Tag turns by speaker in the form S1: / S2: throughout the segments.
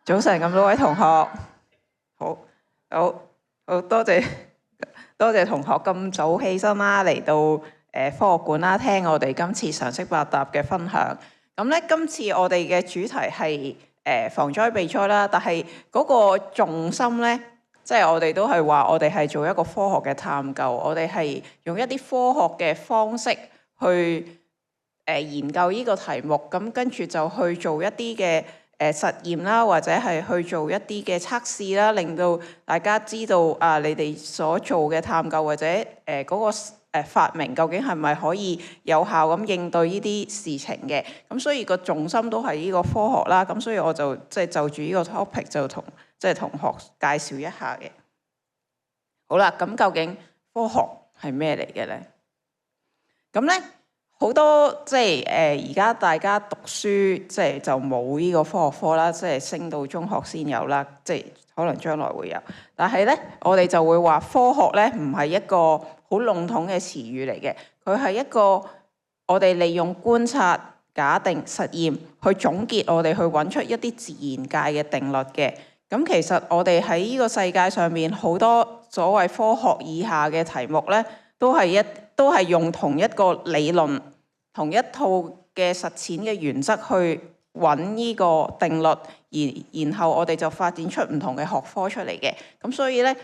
S1: 早晨咁多位同學，好多謝同學咁早起身啦，嚟到科學館啦，聽我哋今次常識百搭嘅分享。咁咧，今次我哋嘅主題係防災避災啦，但係嗰個重心咧，即係我哋都係話，我哋係做一個科學嘅探究，我哋係用一啲科學嘅方式去研究呢個題目，咁跟住就去做一啲嘅實驗啦，或者係去做一啲嘅測試啦，令到大家知道你哋所做嘅探究或者嗰個發明究竟係咪可以有效咁應對呢啲事情嘅。咁所以個重心都係呢個科學啦。咁所以我就就住呢個 topic 就同同學介紹一下嘅。好啦，咁究竟科學係咩嚟嘅呢？咁呢，好多而家大家讀書就冇呢個科學科啦，升到中學先有啦，可能將來會有。但係呢，我哋就會話科學呢唔係一個好籠統嘅詞語嚟嘅，佢係一個我哋利用觀察、假定、實驗去總結，我哋去揾出一啲自然界嘅定律嘅。咁其實我哋喺呢個世界上面好多所謂科學以下嘅題目呢，都係用同一個理論、同一套嘅實踐嘅原則去揾呢個定律，然後我哋就發展出唔同嘅學科出嚟嘅。咁所以呢，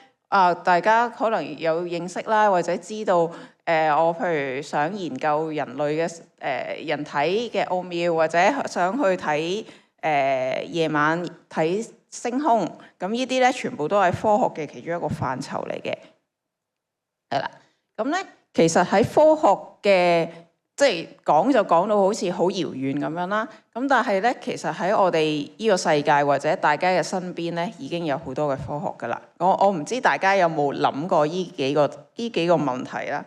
S1: 大家可能有認識啦，或者知道我譬如想研究人類嘅人體嘅奧妙，或者想去睇夜晚睇星空，咁呢啲咧全部都係科學嘅其中一個範疇嚟嘅。係啦，咁咧其實喺科學嘅講就講到好似好遙遠咁樣啦。咁但係咧，其實喺我哋呢個世界或者大家嘅身邊咧，已經有好多嘅科學噶啦。我唔知大家有冇諗過呢幾個問題啦。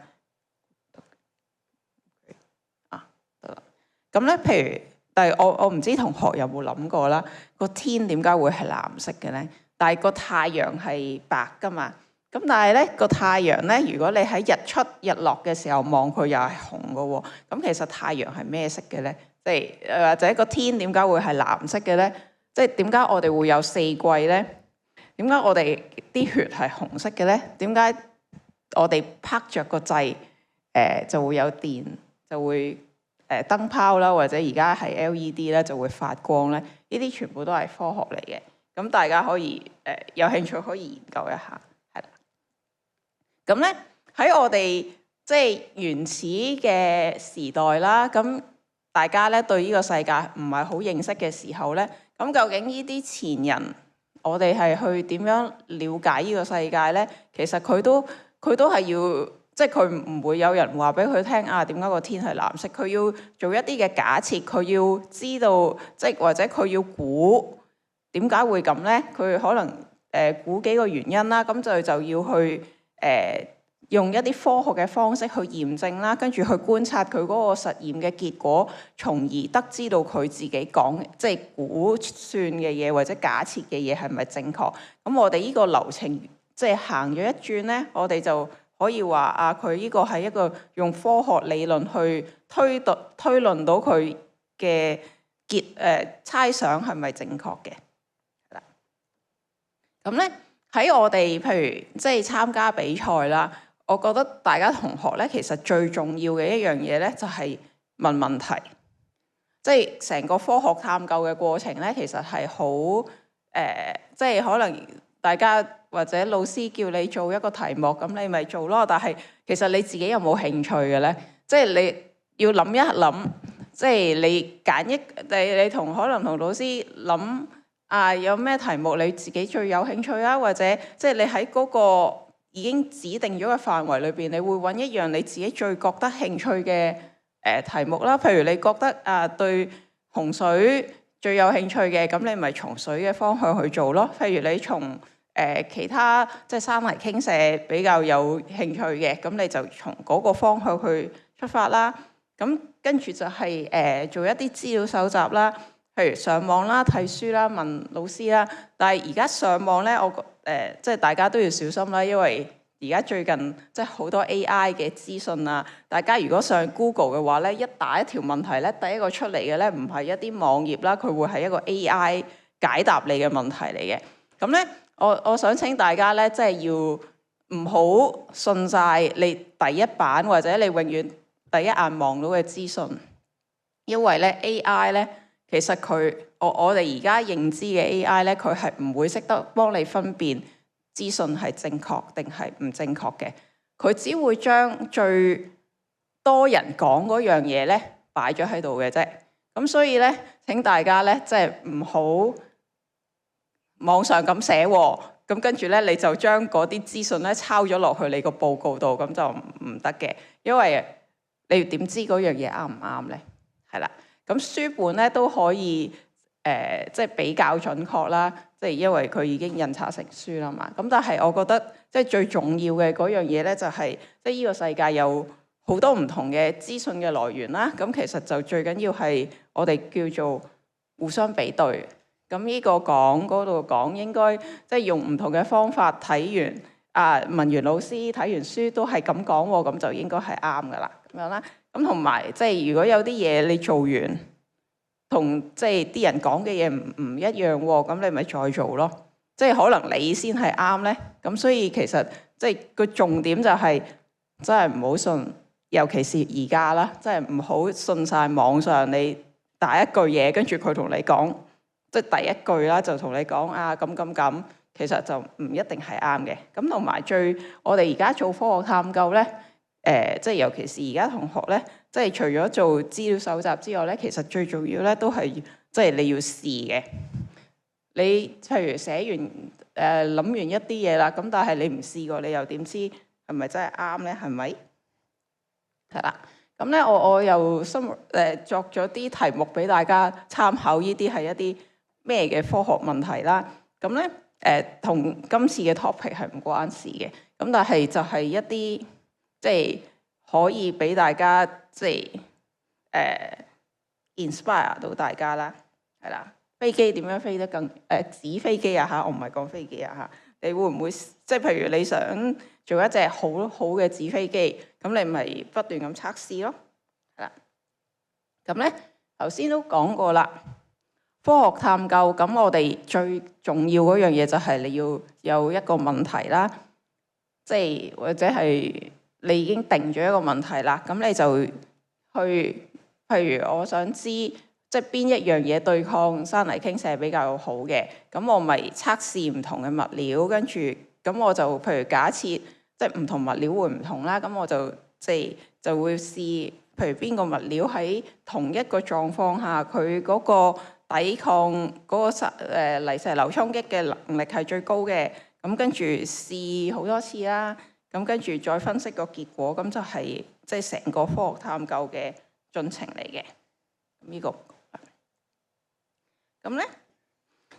S1: 得啦。咁咧，譬如但係我唔知同學有冇諗過啦，個天點解會係藍色嘅咧？但係個太陽係白噶嘛。咁但係咧，個太陽咧，如果你喺日出日落嘅時候望佢又係紅噶喎。咁其實太陽係咩色嘅咧？或者個天點解會係藍色嘅咧？點解我哋會有四季咧？點解我哋啲血係紅色嘅咧？點解我哋拍着個掣就會有電，就會燈泡啦，或者而家係 LED 咧就會發光咧？呢啲全部都係科學嚟嘅。咁大家可以有興趣可以研究一下。咁咧喺我哋原始嘅時代啦，咁大家咧對呢個世界唔係好認識嘅時候咧，咁究竟呢啲前人我哋係去點樣了解呢個世界咧？其實佢都係要，佢唔會有人話俾佢聽點解個天係藍色，佢要做一啲嘅假設，佢要知道或者佢要估點解會咁咧？佢可能估幾個原因啦，咁就要去用一啲科學嘅方式去驗證啦，跟住去觀察佢嗰個實驗嘅結果，從而得知到佢自己講估算嘅嘢或者假設嘅嘢係咪正確。咁我哋呢個流程行咗一轉咧，我哋就可以話佢呢個係一個用科學理論去推論到佢嘅猜想係咪正確嘅。咁咧喺我哋譬如參加比賽啦，我覺得大家同學咧，其實最重要嘅一樣嘢咧，就係問問題。成個科學探究嘅過程咧，其實係好可能大家或者老師叫你做一個題目，咁你咪做咯。但係其實你自己有冇興趣嘅咧？你要諗一諗，你揀你可能同老師諗。有咩題目你自己最有興趣啊？或者你喺嗰個已經指定咗嘅範圍裏邊，你會揾一樣你自己最覺得興趣嘅題目啦。譬如你覺得對洪水最有興趣嘅，咁你咪從水嘅方向去做咯。譬如你從其他山泥傾瀉比較有興趣嘅，咁你就從嗰個方向去出發啦。咁跟住就係做一啲資料搜集啦。譬如上網啦、睇書啦、問老師啦，但係而家上網咧，大家都要小心啦，因為而家最近好多 AI 嘅資訊啊，大家如果上 Google 嘅話咧，一打一條問題咧，第一個出嚟嘅咧唔係一啲網頁啦，佢會係一個 AI 解答你嘅問題嚟嘅。咁咧，我想請大家咧，即係要唔好信晒你第一版或者你永遠第一眼望到嘅資訊，因為咧 AI 咧，其實我哋而家認知嘅 AI 咧，佢係唔會識得幫你分辨資訊係正確定係唔正確嘅，佢只會將最多人講嗰樣嘢咧擺咗喺度嘅啫。咁所以咧，請大家咧即係唔好網上咁寫喎，咁跟住咧你就將嗰啲資訊咧抄咗落去你個報告度，咁就唔得嘅，因為你要點知嗰樣嘢啱唔啱咧？係啦，咁書本咧都可以即係比較準確啦，即係因為佢已經印刷成書啦嘛。咁但係我覺得即係最重要嘅嗰樣嘢咧，就係即係呢個世界有好多唔同嘅資訊嘅來源啦。咁其實就最緊要係我哋叫做互相比對。咁呢個講嗰度講，應該即係用唔同嘅方法睇完問完老師睇完書都係咁講喎，咁就應該係啱噶啦，咁樣啦。咁同埋即係如果有啲嘢你做完同即係啲人講嘅嘢唔一樣喎，咁你咪再做咯。即係可能你先係啱咧。咁所以其實即係個重點就係真係唔好信，尤其是而家啦，即係唔好信晒網上你打一句嘢，跟住佢同你講，即係第一句啦就同你講咁，其實就唔一定係啱嘅。咁同埋我哋而家做科學探究咧。即係尤其是而家同學咧，即係除咗做資料搜集之外咧，其實最重要咧都係即係你要試嘅。你譬如寫完諗完一啲嘢啦，咁但係你唔試過，你又點知係咪真係啱咧？係咪？係啦。咁咧我又作咗啲題目俾大家參考，呢啲係一啲咩嘅科學問題啦。咁咧同今次嘅 topic 係唔關事嘅。咁但係就係一啲即係可以俾大家即係inspire 到大家啦，係啦。飛機點樣飛得更紙飛機啊嚇？我唔係講飛機啊嚇。你會唔會即係譬如你想做一隻好嘅紙飛機，咁你咪不斷咁測試咯，係啦。咁咧頭先都講過啦，科學探究咁我哋最重要嗰樣嘢就係你要有一個問題啦，即係或者係。你已經定咗一個問題啦，咁你就去，譬如我想知即係邊一樣嘢對抗山泥傾瀉比較好嘅，咁我咪測試唔同嘅物料，跟住咁我就譬如假設即係唔同物料會唔同啦，咁我就就會試，譬如邊個物料喺同一個狀況下，佢嗰個抵抗嗰個泥石流衝擊嘅能力係最高嘅，咁跟住試好多次啦。咁跟住再分析個結果，咁就係即係成個科學探究嘅進程嚟嘅。呢個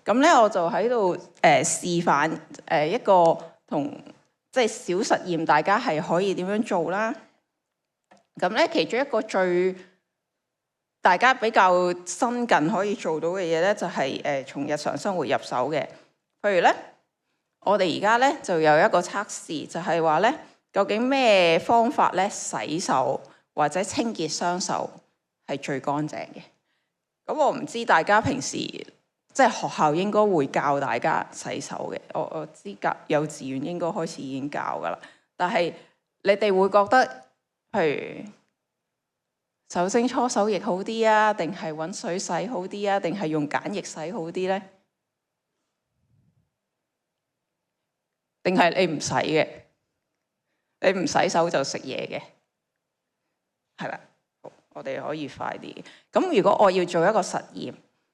S1: 咁咧我就喺度示範一個同即係小實驗，大家係可以點樣做啦。咁咧其中一個最大家比較新近可以做到嘅嘢咧，就係從日常生活入手嘅，譬如咧。我哋而家咧就有一個測試，就係話咧，究竟咩方法咧洗手或者清潔雙手係最乾淨嘅？咁我唔知大家平時即係學校應該會教大家洗手嘅，我知幼稚園應該開始已經教噶啦。但係你哋會覺得，譬如酒精搓手液好啲啊，定係揾水洗好啲啊，定係用梘液洗好啲咧？定係你唔洗嘅，你唔洗手就食嘢嘅，係啦。我哋可以快啲。咁如果我要做一個實驗，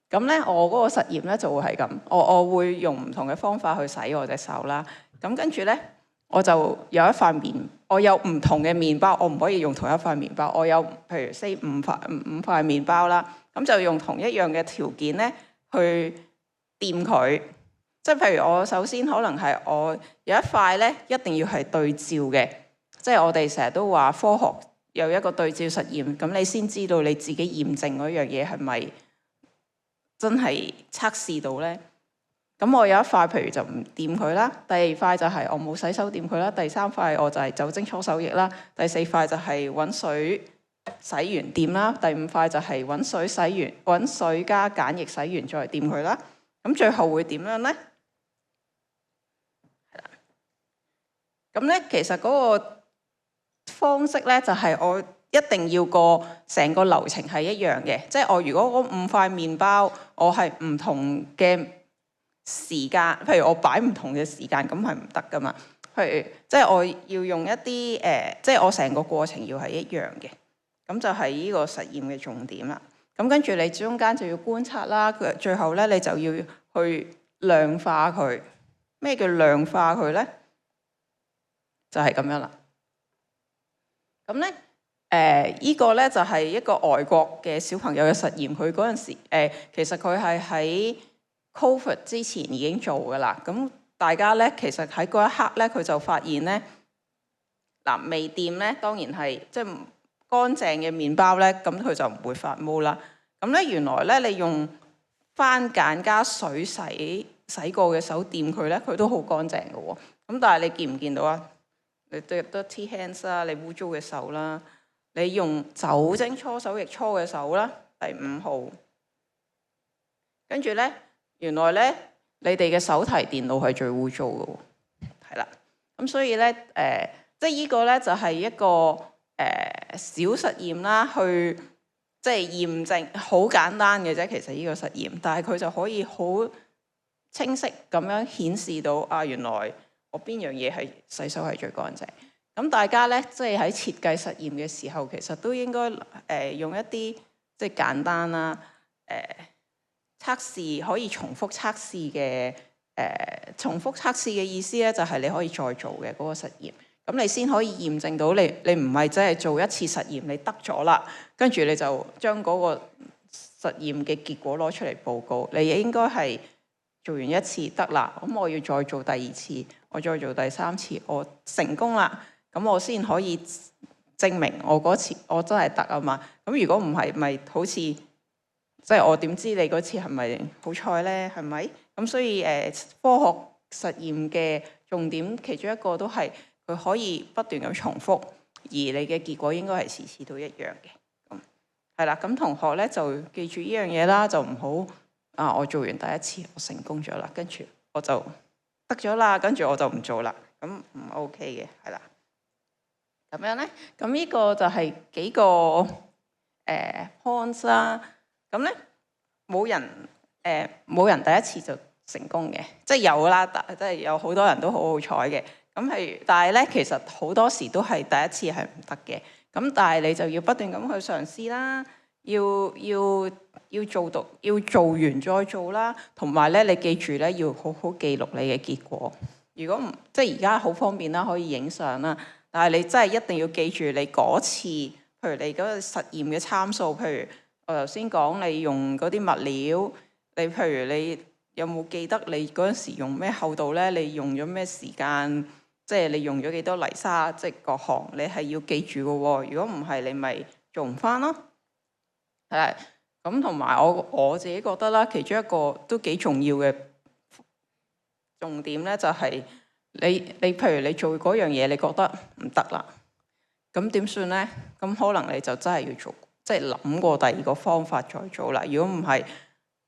S1: 咁咧我嗰個實驗咧就會係咁，我會用唔同嘅方法去洗我隻手啦。咁跟住咧，我就有一塊麵，我有唔同嘅麵包，我唔可以用同一塊麵包。我有譬如say五塊麵包啦，咁就用同一樣嘅條件咧去掂佢。即係譬如我首先可能係我有一塊咧，一定要係對照嘅。即係我哋成日都話科學有一個對照實驗，咁你先知道你自己驗證嗰樣嘢係咪真係測試到咧？咁我有一塊譬如就唔掂佢啦，第二塊就係我冇洗手掂佢啦，第三塊我就係酒精搓手液啦，第四塊就係揾水洗完掂啦，第五塊就係揾水加梘液洗完再掂佢啦。咁最後會點樣呢？咁咧，其實嗰個方式咧，就係我一定要成個流程係一樣嘅。即係我如果嗰5塊麵包，我係唔同嘅時間，譬如我擺唔同嘅時間，咁係唔得噶嘛。譬如即係我要用一啲即係我成個過程要係一樣嘅。咁就係呢個實驗嘅重點啦。咁跟住你中間就要觀察啦。最後咧，你就要去量化佢。咩叫量化佢咧？就係咁樣啦。咁咧，依個咧就係一個外國嘅小朋友嘅實驗。佢嗰陣時，其實佢係喺 COVID 之前已經做噶啦。咁大家咧，其實喺嗰一刻咧，佢就發現咧，嗱，微店咧當然係即係乾淨嘅麵包咧，咁佢就唔會發毛啦。咁咧原來咧，你用番梘加水洗過嘅手掂佢咧，佢都好乾淨嘅喎。咁但係你見唔見到啊？你對 dirty hands 啦，你污糟嘅手啦，你用酒精搓手液搓嘅手啦，第5號。跟住咧，原來咧，你哋嘅手提電腦係最污糟嘅喎，係啦。咁所以咧，即係呢個咧就係一個小實驗啦，去即係驗證，好簡單嘅啫。其實呢個實驗，但係佢就可以好清晰咁樣顯示到啊，原來我邊樣嘢係洗手係最乾淨。咁大家咧，即係喺設計實驗嘅時候，其實都應該用一啲即係簡單啦，測試可以重複測試嘅重複測試嘅意思咧，就係你可以再做嘅嗰個實驗。咁你先可以驗證到你唔係真係做一次實驗你得咗啦，跟住你就將嗰個實驗嘅結果攞出嚟報告。你應該係做完一次得啦，咁我要再做第2次，我再做第3次，我成功啦，咁我先可以證明我嗰次我真係得啊嘛。咁如果唔係，咪好似即係我點知你嗰次係咪好彩呢？係咪？咁所以科學實驗嘅重點其中一個都係佢可以不斷咁重複，而你嘅結果應該係次次都一樣嘅。咁係啦，咁同學咧就記住呢樣嘢啦，就唔好啊！我做完第1次我成功咗啦，跟住我就得咗啦，跟住我就唔做啦，咁唔 OK 嘅，係啦。咁樣咧，咁呢個就係幾個points 啦。咁咧冇人第1次就成功嘅，即係有啦，即係有好多人都好好彩嘅。咁係，但係咧其實好多時都係第1次係唔得嘅。咁但係你就要不斷咁去嘗試啦，要做完再做啦，同埋咧你記住咧要好好記錄你嘅結果。如果唔即係而家好方便啦，可以影相啦，但係你真係一定要記住你嗰次，譬如你嗰個實驗嘅參數，譬如我頭先講你用嗰啲物料，你譬如你有冇記得你嗰陣時用咩厚度咧？你用咗咩時間？即係你用咗幾多泥沙？即係各項你係要記住嘅喎。如果唔係，你咪做唔翻咯。係咁，同埋我自己覺得啦，其中一個都幾重要嘅重點咧，就係你譬如你做嗰樣嘢，你覺得唔得啦，咁點算咧？咁可能你就真係要做，即係諗過第2個方法再做啦。如果唔係，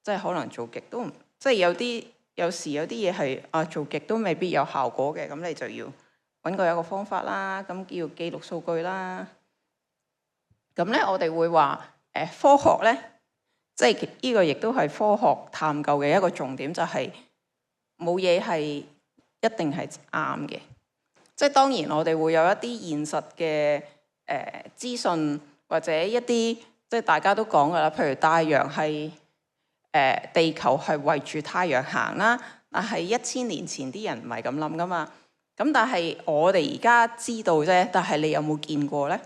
S1: 即係可能做極都唔，即係有時有啲嘢係做極都未必有效果嘅，咁你就要揾個有個方法啦。咁要記錄數據啦。咁咧，我哋會話科學咧，即係呢個亦都係科學探究嘅一個重點，就係冇嘢係一定係啱嘅。即係當然我哋會有一啲現實嘅資訊，或者一啲即係大家都講噶啦，譬如太陽係地球係圍住太陽行啦，但係1000年前啲人唔係咁諗噶嘛。咁但係我哋而家知道啫，但係你有冇見過咧？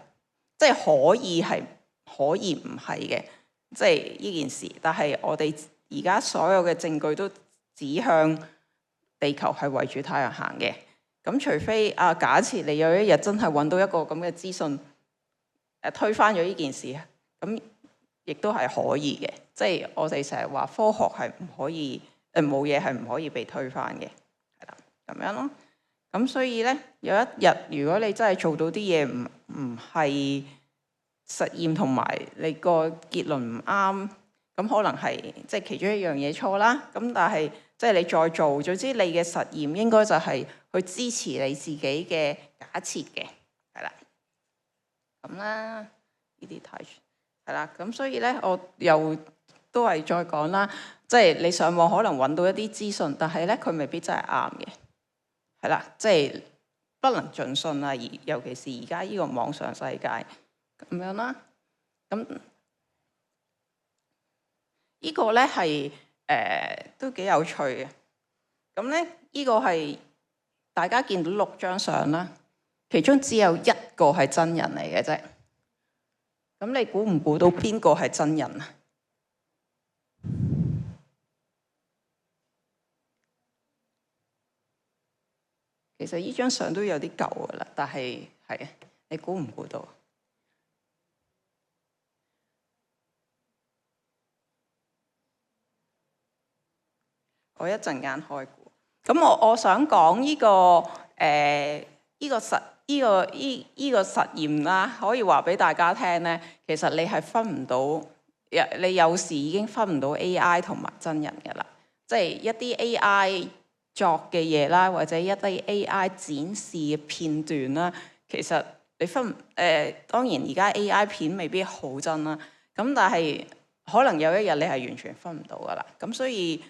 S1: 即係可以係，可以唔係嘅，即係呢件事。但係我哋而家所有嘅證據都指向地球係圍住太陽行嘅。咁除非假設你有一日真係揾到一個咁嘅資訊，推翻咗呢件事，咁亦都係可以嘅。即係我哋成日話科學係唔可以，冇嘢係唔可以被推翻嘅，係啦，咁樣咯。咁所以咧，有一日如果你真係做到啲嘢唔係實驗同埋你個結論唔啱，咁可能係即係其中一樣嘢錯啦。咁但係即係你再做，總之你嘅實驗應該就係去支持你自己嘅假設嘅，係啦。咁啦，呢啲睇係啦。咁所以咧，我又都係再講啦。即係你上網可能揾到一啲資訊，但係咧佢未必真係啱嘅，係啦。即係不能盡信啊！而尤其是而家呢個網上世界咁樣啦。咁呢個咧係都幾有趣嘅。咁咧呢個係大家見到6張相啦，其中只有1個係真人嚟嘅啫。咁你估唔估到邊個係真人啊？其實呢張相都有啲舊噶啦，但係你估唔估到？我一陣間開估。咁我想講呢個實驗啦，可以話俾大家聽咧。其實你係分唔到，你有時已經分唔到 AI 同埋真人嘅啦。即係一啲 AI 作嘅嘢啦，或者一啲 AI 展示嘅片段啦，其實你當然而家 AI 片未必好真啦。咁但係可能有一日你係完全分唔到噶啦。咁所以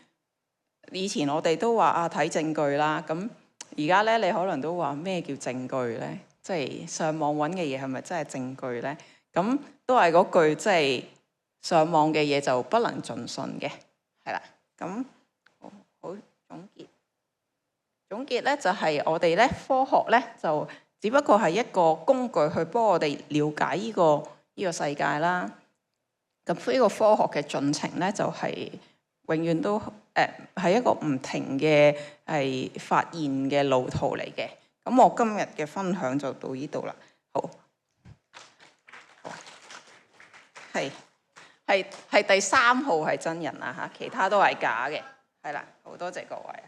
S1: 以前我哋都話睇證據啦。咁而家咧，你可能都話咩叫證據咧？即係上網揾嘅嘢係咪真係證據咧？咁都係嗰句，即係上網嘅嘢就不能盡信嘅，係啦。咁好總結咧，就係我哋咧科學咧就只不過係一個工具去幫我哋了解呢個世界啦。咁呢個科學嘅進程咧就係永遠都係一個唔停嘅係發現嘅路途嚟嘅。咁我今日嘅分享就到呢度啦。好，係第3號係真人啊嚇，其他都係假嘅。係啦，好多謝各位。